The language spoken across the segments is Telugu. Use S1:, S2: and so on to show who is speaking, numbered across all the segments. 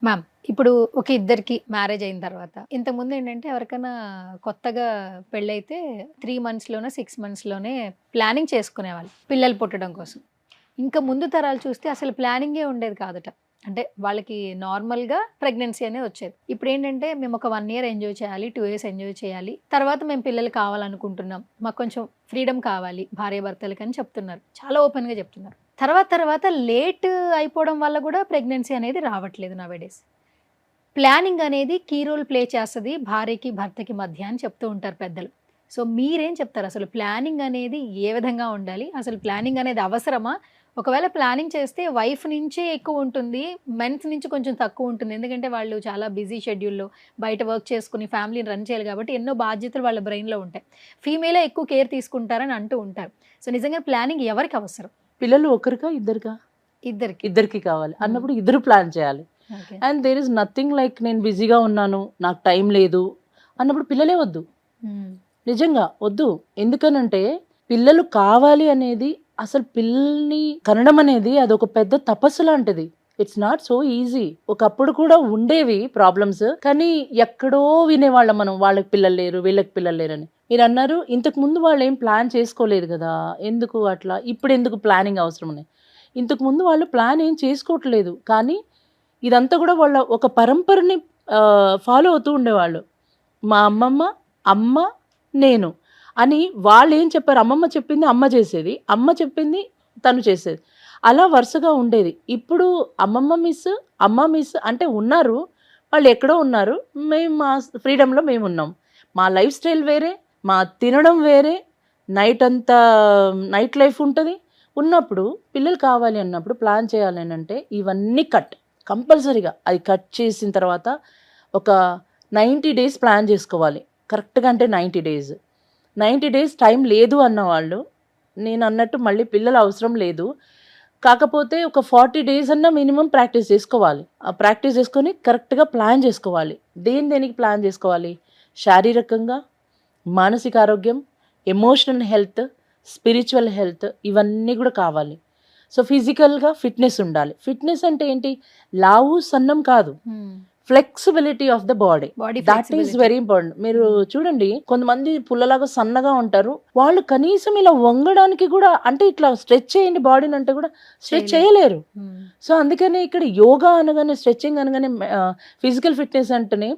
S1: మ్యామ్, ఇప్పుడు ఒక ఇద్దరికి మ్యారేజ్ అయిన తర్వాత ఇంతకుముందు ఏంటంటే ఎవరికైనా కొత్తగా పెళ్ళైతే 3 మంత్స్‌లోనే, 6 మంత్స్‌లోనే ప్లానింగ్ చేసుకునేవాళ్ళు పిల్లలు పుట్టడం కోసం. ఇంకా ముందు తరాలు చూస్తే అసలు ప్లానింగే ఉండేది కాదట. అంటే వాళ్ళకి నార్మల్‌గా ప్రెగ్నెన్సీ అనేది వచ్చేది. ఇప్పుడేంటంటే మేము ఒక 1 ఇయర్ ఎంజాయ్ చేయాలి, 2 ఇయర్స్ ఎంజాయ్ చేయాలి. తర్వాత మేము పిల్లలు కావాలనుకుంటున్నాం. మాకు కొంచెం ఫ్రీడమ్ కావాలి భార్యాభర్తలకని చెప్తున్నారు. చాలా ఓపెన్‌గా చెప్తున్నారు. తర్వాత తర్వాత లేట్ అయిపోవడం వల్ల కూడా ప్రెగ్నెన్సీ అనేది రావట్లేదు నౌఎడేస్. ప్లానింగ్ అనేది కీ రోల్ ప్లే చేస్తది భార్యకి, భర్తకి మధ్య అని చెప్తూ ఉంటారు పెద్దలు. సో, మీరేం చెప్తారు? అసలు ప్లానింగ్ అనేది ఏ విధంగా ఉండాలి? అసలు ప్లానింగ్ అనేది అవసరమా? ఒకవేళ ప్లానింగ్ చేస్తే వైఫ్ నుంచే ఎక్కువుంటుంది. మెన్స్ నుంచి కొంచెం తక్కువుంటుంది. ఎందుకంటే వాళ్ళు చాలా బిజీ షెడ్యూల్‌లో బయట వర్క్ చేసుకొని ఫ్యామిలీని రన్ చేయాలి కాబట్టి ఎన్నో బాధ్యతలు వాళ్ళ బ్రెయిన్‌లో ఉంటాయి. ఫీమేలే ఎక్కువ కేర్ తీసుకుంటారని అంటూ ఉంటారు. సో, నిజంగా ప్లానింగ్ ఎవరికి అవసరం?
S2: పిల్లలు ఒకరికా ఇద్దరికా?
S1: ఇద్దరికి.
S2: ఇద్దరికి కావాలి అన్నప్పుడు ఇద్దరు ప్లాన్ చేయాలి.
S1: Okay.
S2: And there is nothing like నేను బిజీగా ఉన్నాను, నాకు టైం లేదు అన్నప్పుడు పిల్లలే వద్దు.
S1: హ్మ్.
S2: నిజంగా వద్దు. ఎందుకనంటే పిల్లలు కావాలి అనేది, అసలు పిల్లల్ని కనడం అనేది అదొక పెద్ద తపస్సు లాంటిది. It's not so easy. ఒకప్పుడు కూడా ఉండేవి ప్రాబ్లమ్స్, కానీ ఎక్కడో వినేవాళ్ళం మనం, వాళ్ళకి పిల్లలు లేరు, వీళ్ళకి పిల్లలు లేరని. మీరు అన్నారు ఇంతకు ముందు వాళ్ళు ఏం ప్లాన్ చేసుకోలేదు కదా, ఎందుకు అట్లా, ఇప్పుడు ఎందుకు ప్లానింగ్ అవసరం అని. ఇంతకు ముందు వాళ్ళు ప్లాన్ ఏం చేసుకోవట్లేదు, కానీ ఇదంతా కూడా వాళ్ళ ఒక పరంపరని ఫాలో అవుతూ ఉండేవాళ్ళు. మా అమ్మమ్మ, అమ్మ, నేను అని వాళ్ళు ఏం చెప్పారు, అమ్మమ్మ చెప్పింది అమ్మ చేసేది, అమ్మ చెప్పింది తను చేసేది, అలా వరుసగా ఉండేది. ఇప్పుడు అమ్మమ్మ మిస్, అమ్మ మిస్ అంటే ఉన్నారు, వాళ్ళు ఎక్కడో ఉన్నారు, మేము మా ఫ్రీడంలో మేము ఉన్నాం. మా లైఫ్ స్టైల్ వేరే, మా తినడం వేరే, నైట్ అంతా నైట్ లైఫ్ ఉంటుంది. ఉన్నప్పుడు పిల్లలు కావాలి అన్నప్పుడు ప్లాన్ చేయాలి అని అంటే ఇవన్నీ కంపల్సరీగా అది కట్ చేసిన తర్వాత ఒక 90 డేస్ ప్లాన్ చేసుకోవాలి కరెక్ట్గా. అంటే 90 డేస్ టైం లేదు అన్నవాళ్ళు, నేను అన్నట్టు మళ్ళీ పిల్లలు అవసరం లేదు, కాకపోతే ఒక 40 డేస్ అన్నా మినిమం ప్రాక్టీస్ చేసుకోవాలి. ఆ ప్రాక్టీస్ చేసుకొని కరెక్ట్గా ప్లాన్ చేసుకోవాలి. దేనికి ప్లాన్ చేసుకోవాలి? శారీరకంగా, మానసిక ఆరోగ్యం, ఎమోషనల్ హెల్త్, స్పిరిచువల్ హెల్త్, ఇవన్నీ కూడా కావాలి. సో ఫిజికల్గా ఫిట్నెస్ ఉండాలి. ఫిట్నెస్ అంటే ఏంటి? లావు సన్నం కాదు, flexibility of the body,
S1: body
S2: that is very important. మీరు చూడండి, కొంతమంది పుల్లలాగా సన్నగా ఉంటారు, వాళ్ళు కనీసం ఇలా వంగడానికి కూడా, అంటే ఇట్లా స్ట్రెచ్ చేయండి బాడీని అంటే కూడా స్ట్రెచ్ చేయలేరు. సో అందుకనే ఇక్కడ యోగా అనగానే, స్ట్రెచ్చింగ్ అనగానే, ఫిజికల్ ఫిట్నెస్ అంటేనే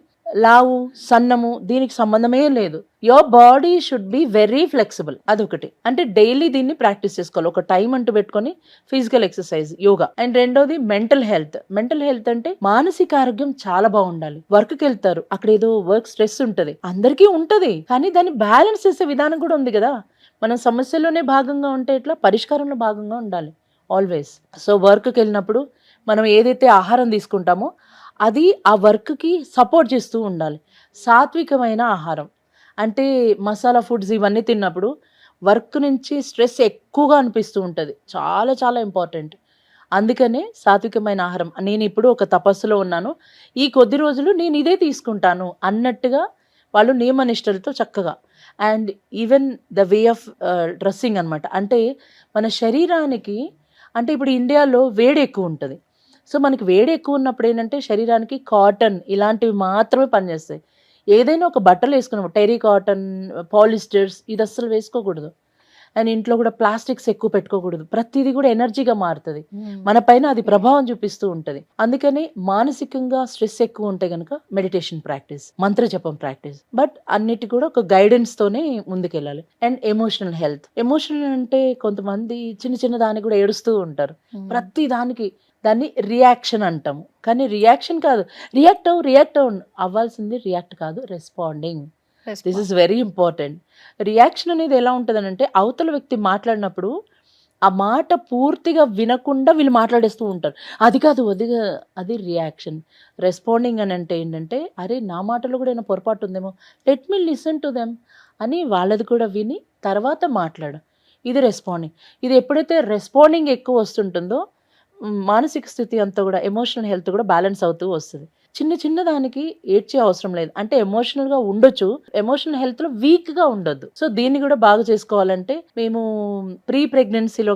S2: లావు సన్నము దీనికి సంబంధమే లేదు. Your body should be very flexible. అదొకటి. అంటే డైలీ దీన్ని ప్రాక్టీస్ చేసుకోవాలి, ఒక టైం అంటూ పెట్టుకొని ఫిజికల్ ఎక్సర్సైజ్, యోగా. అండ్ రెండోది మెంటల్ హెల్త్. మెంటల్ హెల్త్ అంటే మానసిక ఆరోగ్యం చాలా బాగుండాలి. వర్క్కి వెళ్తారు, అక్కడ ఏదో వర్క్ స్ట్రెస్ ఉంటది, అందరికీ ఉంటది, కానీ దాన్ని బ్యాలెన్స్ చేసే విధానం కూడా ఉంది కదా. మనం సమస్యలోనే భాగంగా ఉంటే ఎట్లా, పరిష్కారంలో భాగంగా ఉండాలి ఆల్వేస్. సో వర్క్కి వెళ్ళినప్పుడు మనం ఏదైతే ఆహారం తీసుకుంటామో అది ఆ వర్క్కి సపోర్ట్ చేస్తూ ఉండాలి. సాత్వికమైన ఆహారం అంటే మసాలా ఫుడ్స్ ఇవన్నీ తిన్నప్పుడు వర్క్ నుంచి స్ట్రెస్ ఎక్కువగా అనిపిస్తూ ఉంటుంది, చాలా చాలా ఇంపార్టెంట్. అందుకనే సాత్వికమైన ఆహారం. నేను ఇప్పుడు ఒక తపస్సులో ఉన్నాను, ఈ కొద్ది రోజులు నేను ఇదే తీసుకుంటాను అన్నట్టుగా వాళ్ళు నియమనిష్టలతో చక్కగా. And even the way of dressing అనమాట. అంటే మన శరీరానికి, అంటే ఇప్పుడు ఇండియాలో వేడి ఎక్కువ ఉంటుంది, సో మనకి వేడి ఎక్కువ ఉన్నప్పుడు ఏంటంటే శరీరానికి కాటన్ ఇలాంటివి మాత్రమే పనిచేస్తాయి. ఏదైనా ఒక బట్టలు వేసుకున్నాము, టెరీ కాటన్, పాలిస్టర్స్, ఇది అస్సలు వేసుకోకూడదు. అండ్ ఇంట్లో కూడా ప్లాస్టిక్స్ ఎక్కువ పెట్టుకోకూడదు. ప్రతిదీ కూడా ఎనర్జీగా మారుతుంది, మన పైన అది ప్రభావం చూపిస్తూ ఉంటుంది. అందుకని మానసికంగా స్ట్రెస్ ఎక్కువ ఉంటే కనుక మెడిటేషన్ ప్రాక్టీస్, మంత్ర జపం ప్రాక్టీస్, బట్ అన్నిటి కూడా ఒక గైడెన్స్ తోనే ముందుకెళ్ళాలి. And emotional health. ఎమోషనల్ అంటే కొంతమంది చిన్న చిన్న దానికి కూడా ఏడుస్తూ ఉంటారు, ప్రతి దానికి. దాన్ని రియాక్షన్ అంటాము, కానీ రియాక్షన్ కాదు, రియాక్ట్ అవ్వాల్సింది రియాక్ట్ కాదు, responding. This is very important. Reaction అనేది ఎలా ఉంటుంది అంటే, అవతల వ్యక్తి మాట్లాడినప్పుడు ఆ మాట పూర్తిగా వినకుండా వీళ్ళు మాట్లాడేస్తూ ఉంటారు, అది కాదు అది రియాక్షన్. రెస్పాండింగ్ అని అంటే ఏంటంటే, అరే నా మాటలో కూడా ఏమైనా పొరపాటు ఉందేమో, let me listen to them అని వాళ్ళది కూడా విని తర్వాత మాట్లాడు, ఇది రెస్పాండింగ్. ఇది ఎప్పుడైతే రెస్పాండింగ్ ఎక్కువ వస్తుంటుందో మానసిక స్థితి అంతా కూడా, ఎమోషనల్ హెల్త్ కూడా బ్యాలెన్స్ అవుతూ వస్తుంది. చిన్న చిన్న దానికి ఏడ్చే అవసరం లేదు. అంటే ఎమోషనల్ గా ఉండొచ్చు, ఎమోషనల్ హెల్త్ లో వీక్ గా ఉండొద్దు. సో దీన్ని కూడా బాగా చేసుకోవాలంటే మేము ప్రీ ప్రెగ్నెన్సీలో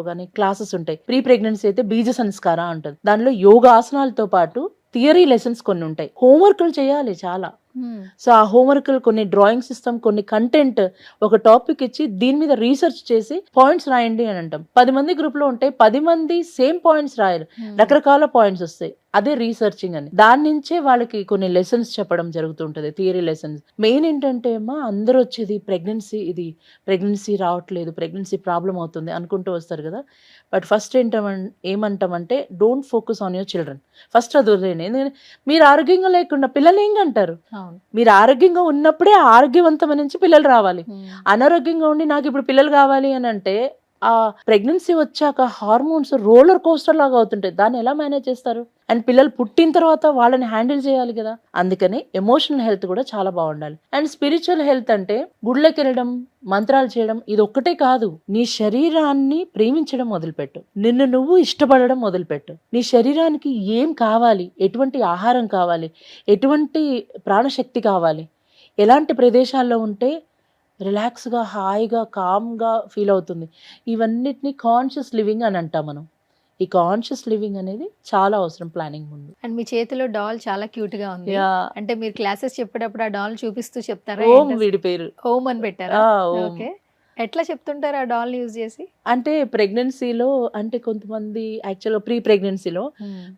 S2: కానీ క్లాసెస్ ఉంటాయి. ప్రీ ప్రెగ్నెన్సీ అయితే బీజ సంస్కార ఉంటుంది. దానిలో యోగాసనాలతో పాటు థియరీ లెసన్స్ కొన్ని ఉంటాయి. హోంవర్క్లు చేయాలి చాలా. సో ఆ హోంవర్క్లు కొన్ని డ్రాయింగ్స్ ఇస్తాం, కొన్ని కంటెంట్ ఒక టాపిక్ ఇచ్చి దీని మీద రీసెర్చ్ చేసి పాయింట్స్ రాయండి అని అంటాం. 10 మంది గ్రూప్ లో ఉంటే 10 మంది సేమ్ పాయింట్స్ రాయరు, రకరకాల పాయింట్స్ వస్తాయి. అదే రీసెర్చింగ్ అని. దాని నుంచే వాళ్ళకి కొన్ని లెసన్స్ చెప్పడం జరుగుతుంటది, థియరీ లెసన్స్. మెయిన్ ఏంటంటే అమ్మా, అందరూ వచ్చేది ప్రెగ్నెన్సీ రావట్లేదు, ప్రెగ్నెన్సీ ప్రాబ్లం అవుతుంది అనుకుంటూ వస్తారు కదా. బట్ ఫస్ట్ ఏమంటామంటే don't focus on your children. First అది వదిలేయండి. ఎందుకంటే మీరు ఆరోగ్యంగా లేకుండా పిల్లలు ఏం అంటారు? మీరు ఆరోగ్యంగా ఉన్నప్పుడే ఆరోగ్యవంతమైన నుంచి పిల్లలు రావాలి. అనారోగ్యంగా ఉండి నాకు ఇప్పుడు పిల్లలు కావాలి అని అంటే ఆ ప్రెగ్నెన్సీ వచ్చాక హార్మోన్స్ రోలర్ కోస్టర్ లాగా అవుతుంటాయి. దాన్ని ఎలా మేనేజ్ చేస్తారు? అండ్ పిల్లలు పుట్టిన తర్వాత వాళ్ళని హ్యాండిల్ చేయాలి కదా. అందుకని ఎమోషనల్ హెల్త్ కూడా చాలా బాగుండాలి. అండ్ స్పిరిచువల్ హెల్త్ అంటే గుళ్ళకి వెళ్ళడం, మంత్రాలు చేయడం ఇది ఒక్కటే కాదు. నీ శరీరాన్ని ప్రేమించడం మొదలుపెట్టు, నిన్ను నువ్వు ఇష్టపడడం మొదలుపెట్టు. నీ శరీరానికి ఏం కావాలి, ఎటువంటి ఆహారం కావాలి, ఎటువంటి ప్రాణశక్తి కావాలి, ఎలాంటి ప్రదేశాల్లో ఉంటే రిలాక్స్గా, హాయిగా, కామ్గా ఫీల్ అవుతుంది, ఇవన్నిటిని కాన్షియస్ లివింగ్ అని అంటాం మనం. ఈ కాన్షియస్ లివింగ్ అనేది చాలా అవసరం ప్లానింగ్ ముందు.
S1: అండ్ మీ చేతిలో డాల్ చాలా క్యూట్ గా ఉంది. అంటే మీరు క్లాసెస్ చెప్పేటప్పుడు ఆ డాల్ చూపిస్తూ చెప్తారా?
S2: ఓం వీడి పేరు.
S1: ఓం అని పెట్టారా? ఓకే. ఎట్లా చెప్తుంటారు ఆ డాల్ యూజ్ చేసి?
S2: అంటే ప్రెగ్నెన్సీలో అంటే కొంతమంది యాక్చువల్గా ప్రీ ప్రెగ్నెన్సీలో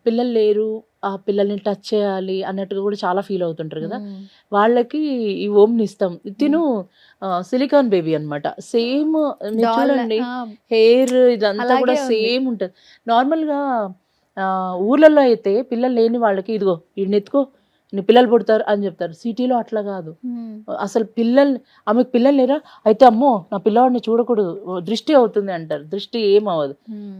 S2: పిల్లలు లేరు, ఆ పిల్లల్ని టచ్ చేయాలి అన్నట్టుగా కూడా చాలా ఫీల్ అవుతుంటారు కదా. వాళ్ళకి ఈ ఓంని ఇస్తాం. తిను సిలికాన్ బేబీ అన్నమాట. సేమ్ చూడండి, హెయిర్ ఇదంతా కూడా సేమ్ ఉంటుంది. నార్మల్గా ఊర్లలో అయితే పిల్లలు లేని వాళ్ళకి ఇదిగో వీడిని ఎత్తుకో, నీ పిల్లలు పుడతారు అని చెప్తారు. సిటీలో అట్లా కాదు. అసలు ఆమెకు పిల్లలు లేరా, అయితే అమ్మో నా పిల్లవాడిని చూడకూడదు, దృష్టి అవుతుంది అంటారు. దృష్టి ఏం అవ్వదు.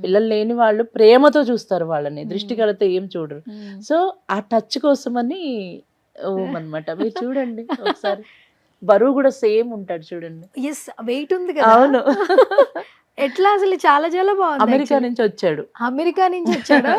S2: పిల్లలు లేని వాళ్ళు ప్రేమతో చూస్తారు వాళ్ళని, దృష్టి కలితే ఏం చూడరు. సో ఆ టచ్ కోసమని అన్నమాట. మీరు చూడండి ఒకసారి, బరువు కూడా సేమ్ ఉంటాడు చూడండి.
S1: వెయిట్ ఉంది కదా.
S2: అవును.
S1: ఎట్లా అసలు చాలా చాలా బాగుంది.
S2: అమెరికా నుంచి వచ్చాడు.
S1: అమెరికా నుంచి వచ్చాడా?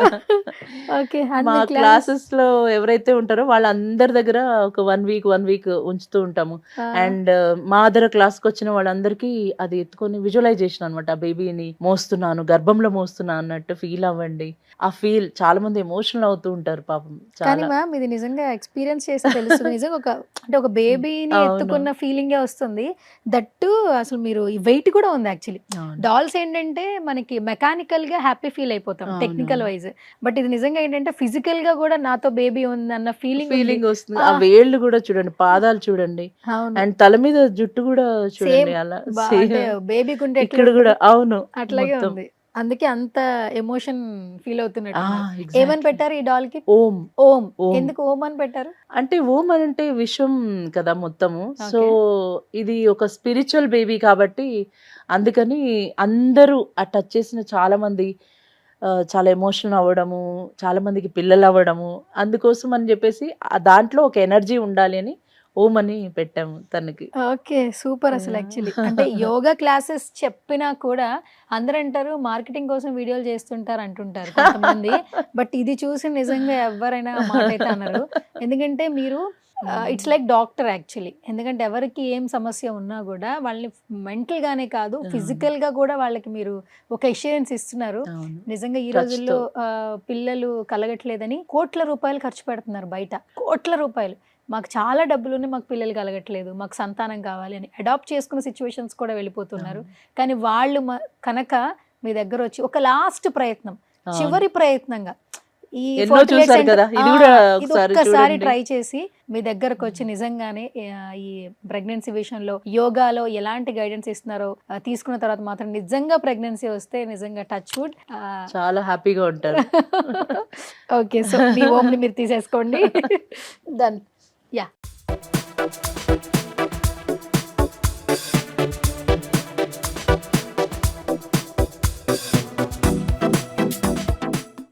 S1: ఓకే.
S2: మా క్లాసెస్ లో ఎవరైతే ఉంటారో వాళ్ళందరి దగ్గర ఒక 1 వీక్ ఉంచుతూ ఉంటాము. అండ్ మా దగ్గర క్లాస్ కి వచ్చిన వాళ్ళందరికీ అది ఎత్తుకొని విజువలైజేషన్ అనమాట. ఆ బేబీని మోస్తున్నాను, గర్భంలో మోస్తున్నా అన్నట్టు ఫీల్ అవ్వండి. ఆ ఫీల్ చాలా మంది ఎమోషనల్ అవుతూ ఉంటారు పాపం.
S1: కానీ మ్యామ్ ఇది నిజంగా ఎక్స్పీరియన్స్ చేసి తెలుస్తుంది. నిజంగా ఒక బేబీని ఎత్తుకున్న ఫీలింగే వస్తుంది. దట్టు అసలు మీరు వెయిట్ కూడా ఉంది యాక్చువల్లీ. డాల్స్ ఏంటంటే మనకి మెకానికల్ గా హ్యాపీ ఫీల్ అయిపోతాం టెక్నికల్ వైజ్. బట్ ఇది నిజంగా ఏంటంటే ఫిజికల్ గా కూడా నాతో బేబీ ఉంది అన్న ఫీలింగ్
S2: వస్తుంది. ఆ వేళ్ళు కూడా చూడండి, పాదాలు చూడండి, అండ్ తల మీద జుట్టు కూడా చూడండి, అలా
S1: బేబీకి ఉంటే
S2: ఇక్కడ కూడా అవును
S1: అట్లాగే ఉంది. అందుకే అంత ఎమోషన్ ఫీల్ అవుతున్నట్టు. ఏమని పెట్టారు ఈ డాల్ కి? ఓం. ఎందుకు ఓం అని పెట్టారు?
S2: అంటే ఓం అని అంటే విశ్వం కదా మొత్తము. సో ఇది ఒక స్పిరిచువల్ బేబీ కాబట్టి అందుకని అందరూ ఆ టచ్ చేసిన చాలా మంది చాలా ఎమోషనల్ అవ్వడము, చాలా మందికి పిల్లలు అవ్వడము, అందుకోసం అని చెప్పేసి దాంట్లో ఒక ఎనర్జీ ఉండాలి అని ఓం అని పెట్టాము తనకి.
S1: Okay, super. అసలు యాక్చువల్లీ అంటే యోగా క్లాసెస్ చెప్పినా కూడా అందరూ అంటారు మార్కెటింగ్ కోసం వీడియోలు చేస్తుంటారు అంటుంటారు కొంతమంది. బట్ ఇది చూసి నిజంగా ఎవరైనా మాట అయితే అన్నారు. ఎందుకంటే మీరు ఇట్స్ లైక్ డాక్టర్ యాక్చువల్లీ. ఎందుకంటే ఎవరికి ఏం సమస్య ఉన్నా కూడా వాళ్ళని మెంటల్ గానే కాదు ఫిజికల్ గా కూడా వాళ్ళకి మీరు ఒక ఎష్యూరెన్స్ ఇస్తున్నారు. నిజంగా ఈ రోజుల్లో పిల్లలు కలగట్లేదని కోట్ల రూపాయలు ఖర్చు పెడుతున్నారు బయట, కోట్ల రూపాయలు. మాకు చాలా డబ్బులు ఉన్నాయి, మాకు పిల్లలు కలగట్లేదు, మాకు సంతానం కావాలి అని అడాప్ట్ చేసుకున్న సిచ్యువేషన్స్ కూడా వెళ్ళిపోతున్నారు. కానీ వాళ్ళు కనుక మీ దగ్గర వచ్చి ఒక లాస్ట్ ప్రయత్నం, చివరి ప్రయత్నంగా ఈ ఒక్కసారి ట్రై చేసి మీ దగ్గరకు వచ్చి నిజంగానే ఈ ప్రెగ్నెన్సీ విషయంలో యోగాలో ఎలాంటి గైడెన్స్ ఇస్తున్నారో తీసుకున్న తర్వాత మాత్రం నిజంగా ప్రెగ్నెన్సీ వస్తే నిజంగా టచ్ వుడ్
S2: చాలా హ్యాపీగా ఉంటారు.
S1: ఓకే, సో మీ ఓమ్ని మీరు తీసేసుకోండి. డన్.